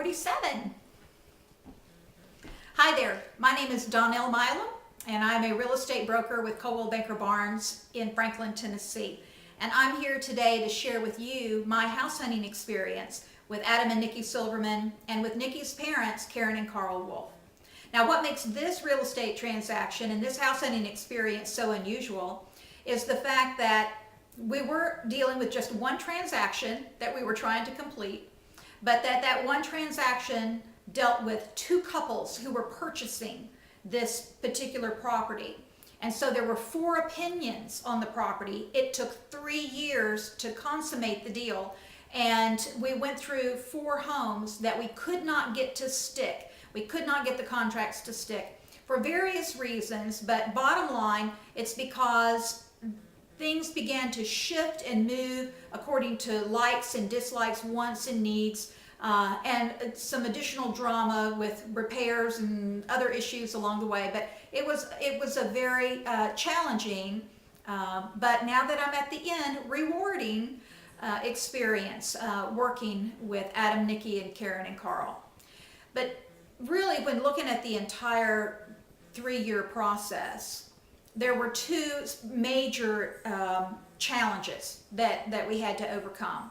47. Hi there, my name is Donnell Milam, and I'm a real estate broker with Coldwell Banker Barnes in Franklin, Tennessee. And I'm here today to share with you my house hunting experience with Adam and Nikki Silverman and with Nikki's parents, Karen and Carl Wolf. Now, what makes this real estate transaction and this house hunting experience so unusual is the fact that we were dealing with just one transaction that we were trying to complete, but that one transaction dealt with two couples who were purchasing this particular property. And so there were four opinions on the property. It took 3 years to consummate the deal, and we went through 4 homes that we could not get to stick. We could not get the contracts to stick for various reasons, but bottom line, it's because things began to shift and move according to likes and dislikes, wants and needs, and some additional drama with repairs and other issues along the way. But it was a very challenging, but now that I'm at the end, rewarding experience working with Adam, Nikki, and Karen and Carl. But really, when looking at the entire 3-year process, there were 2 major challenges that we had to overcome.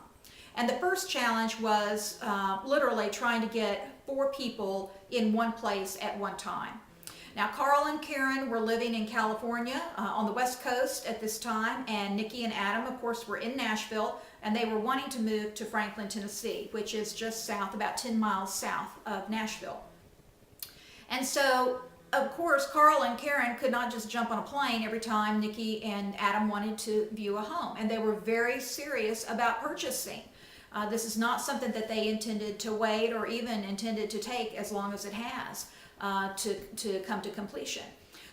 And the first challenge was literally trying to get 4 people in one place at one time. Now, Carl and Karen were living in California on the West Coast at this time, and Nikki and Adam, of course, were in Nashville, and they were wanting to move to Franklin, Tennessee, which is just south, about 10 miles south of Nashville. And so, of course, Carl and Karen could not just jump on a plane every time Nikki and Adam wanted to view a home, and they were very serious about purchasing. This is not something that they intended to wait or even intended to take as long as it has to come to completion.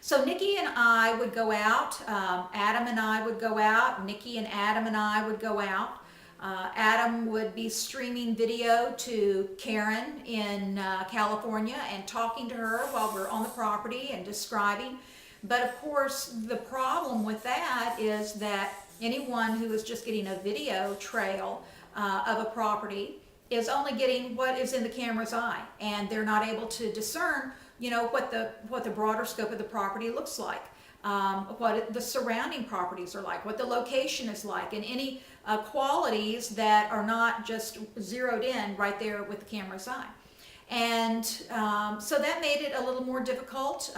So Nikki and I would go out, Adam and I would go out, Nikki and Adam and I would go out. Adam would be streaming video to Karen in California and talking to her while we're on the property and describing. But of course, the problem with that is that anyone who is just getting a video trail of a property is only getting what is in the camera's eye, and they're not able to discern, what the broader scope of the property looks like. What the surrounding properties are like, what the location is like, and any qualities that are not just zeroed in right there with the camera's eye. And so that made it a little more difficult.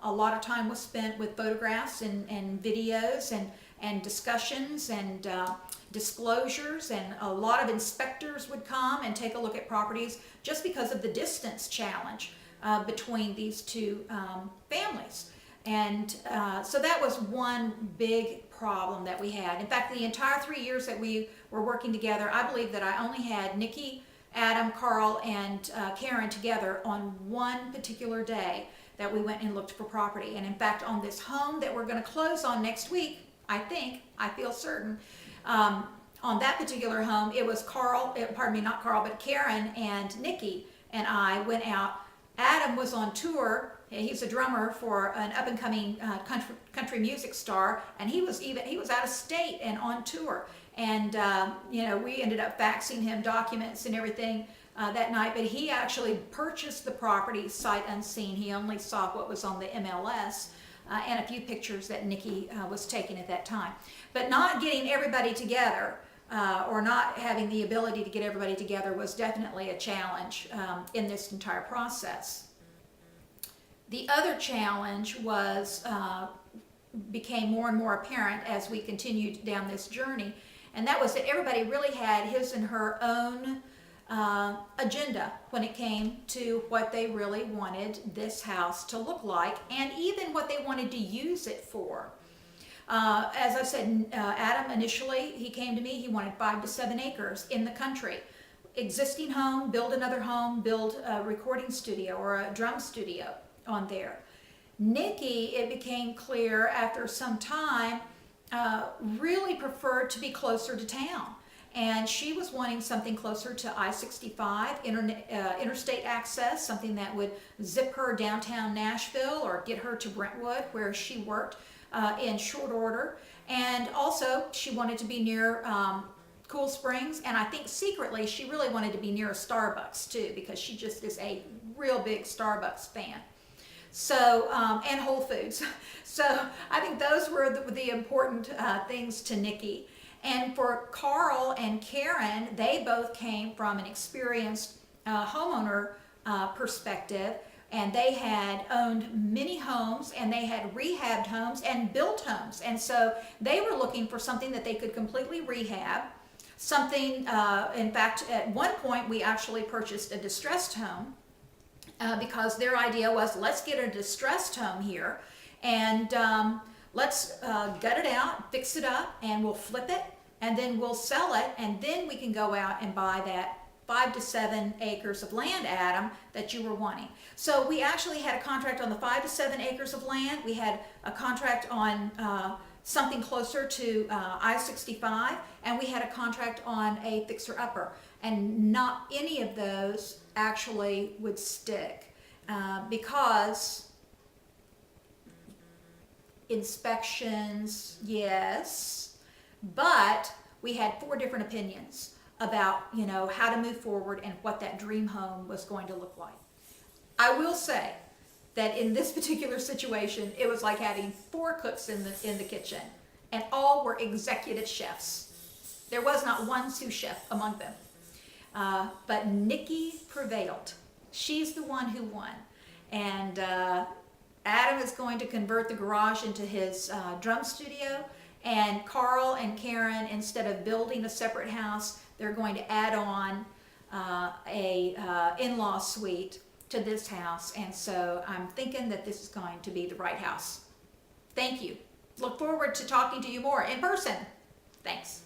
A lot of time was spent with photographs and videos and discussions and disclosures, and a lot of inspectors would come and take a look at properties just because of the distance challenge between these 2 families. And so that was one big problem that we had. In fact, the entire 3 years that we were working together, I believe that I only had Nikki, Adam, Carl, and Karen together on one particular day that we went and looked for property. And in fact, on this home that we're going to close on next week, I feel certain, on that particular home, it was Karen and Nikki and I went out. Adam was on tour. He's a drummer for an up-and-coming country music star, and he was out of state and on tour. And we ended up faxing him documents and everything that night. But he actually purchased the property sight unseen. He only saw what was on the MLS and a few pictures that Nikki was taking at that time. But not getting everybody together or not having the ability to get everybody together was definitely a challenge in this entire process. The other challenge became more and more apparent as we continued down this journey, and that was that everybody really had his and her own agenda when it came to what they really wanted this house to look like, and even what they wanted to use it for. As I said, Adam initially, he came to me, he wanted 5 to 7 acres in the country. Existing home, build another home, build a recording studio or a drum studio on there. Nikki, it became clear after some time, really preferred to be closer to town. And she was wanting something closer to I-65, interstate access, something that would zip her downtown Nashville or get her to Brentwood, where she worked in short order. And also, she wanted to be near Cool Springs, and I think secretly she really wanted to be near a Starbucks too, because she just is a real big Starbucks fan. So, and Whole Foods. So I think those were the important things to Nikki. And for Carl and Karen, they both came from an experienced homeowner perspective, and they had owned many homes, and they had rehabbed homes and built homes. And so they were looking for something that they could completely rehab. Something, in fact, at one point we actually purchased a distressed home because their idea was, let's get a distressed home here and let's gut it out, fix it up, and we'll flip it, and then we'll sell it, and then we can go out and buy that 5 to 7 acres of land, Adam, that you were wanting. So we actually had a contract on the 5 to 7 acres of land. We had a contract on something closer to I-65, and we had a contract on a fixer-upper, and not any of those actually would stick because inspections, yes, but we had 4 different opinions about, you know, how to move forward and what that dream home was going to look like. I will say that in this particular situation, it was like having 4 cooks in the kitchen, and all were executive chefs. There was not one sous chef among them. But Nikki prevailed. She's the one who won. And Adam is going to convert the garage into his drum studio, and Carl and Karen, instead of building a separate house, they're going to add on a in-law suite to this house. And so I'm thinking that this is going to be the right house. Thank you. Look forward to talking to you more in person. Thanks.